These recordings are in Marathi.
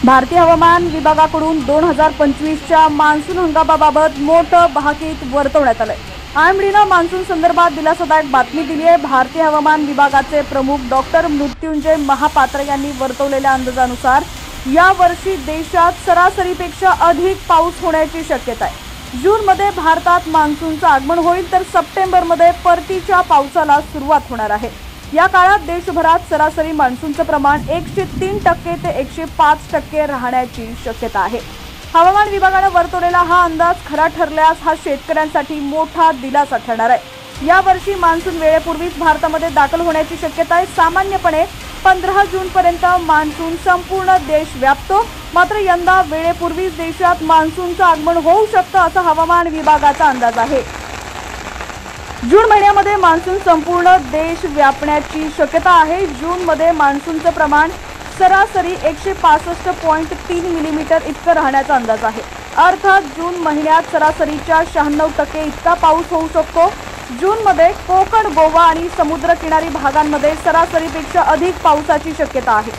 भारतीय हवामान विभागाकडून 2025च्या मान्सून हंगामाबाबत मोठं भाकीत वर्तवण्यात आलंय। आयएमडीनं मान्सून संदर्भात दिलासादायक बातमी दिली आहे। भारतीय हवामान विभागाचे प्रमुख डॉक्टर मृत्युंजय महापात्र यांनी वर्तवलेल्या अंदाजानुसार या वर्षी देशात सरासरीपेक्षा अधिक पाऊस होण्याची शक्यता आहे। जूनमध्ये भारतात मान्सूनचं आगमन होईल तर सप्टेंबरमध्ये परतीच्या पावसाला सुरुवात होणार आहे। या काळात देशभरात सरासरी मान्सूनचं प्रमाण 103% ते 105% राहण्याची शक्यता आहे। हवामान विभागाने वर्तवलेला हा अंदाज खरा ठरल्यास हा शेतकऱ्यांसाठी मोठा दिलासा ठरणार आहे। या वर्षी मान्सून वेळेपूर्वीच भारतामध्ये दाखल होण्याची शक्यता आहे। सामान्यपणे 15 जून पर्यंत मान्सून संपूर्ण देश व्यापतो, मात्र यंदा वेळेपूर्वीच देशात मान्सूनचं आगमन होऊ शकतं असा हवामान विभागाचा अंदाज आहे। जून महिन्यामध्ये मान्सून संपूर्ण देश व्यापण्याची शक्यता आहे। जूनमध्ये मान्सूनचं प्रमाण सरासरी 165.3 मिलीमीटर इतकं राहण्याचा अंदाज आहे। अर्थात जून महिन्यात सरासरीच्या 96% इतका पाऊस होऊ शकतो। जूनमध्ये कोकण, गोवा आणि समुद्रकिनारी भागांमध्ये सरासरीपेक्षा अधिक पावसाची शक्यता आहे।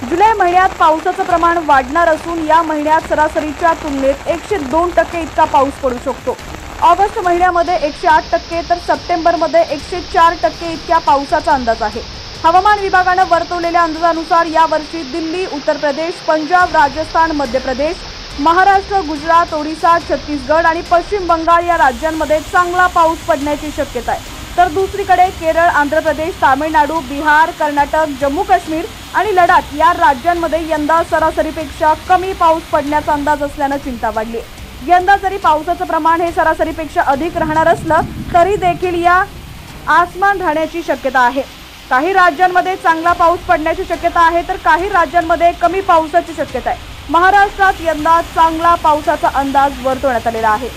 जुलै महिन्यात पावसाचं प्रमाण वाढणार असून या महिन्यात सरासरीच्या तुलनेत 102% इतका पाऊस पडू शकतो। ऑगस्ट महिन्यामध्ये 108% तर सप्टेंबरमध्ये 104% इतक्या पावसाचा अंदाज आहे। हवामान विभागाने वर्तवलेल्या अंदाजानुसार यावर्षी दिल्ली, उत्तर प्रदेश, पंजाब, राजस्थान, मध्य प्रदेश, महाराष्ट्र, गुजरात, ओडिशा, छत्तीसगड आणि पश्चिम बंगाल या राज्यांमध्ये चांगला पाऊस पडण्याची शक्यता आहे। तर दुसरीकडे केरळ, आंध्र प्रदेश, तामिळनाडू, बिहार, कर्नाटक, जम्मू काश्मीर आणि लडाख या राज्यांमध्ये यंदा सरासरीपेक्षा कमी पाऊस पडण्याचा अंदाज असल्याने चिंता वाढली आहे। यंदा जरी पावसाचं प्रमाण हे सरासरीपेक्षा अधिक राहणार असलं तरी देखील या आसमान राहण्याची शक्यता आहे। काही राज्यांमध्ये चांगला पाऊस पडण्याची शक्यता आहे तर काही राज्यांमध्ये कमी पावसाची शक्यता आहे। महाराष्ट्रात यंदा चांगला पावसाचा अंदाज वर्तवण्यात आलेला आहे।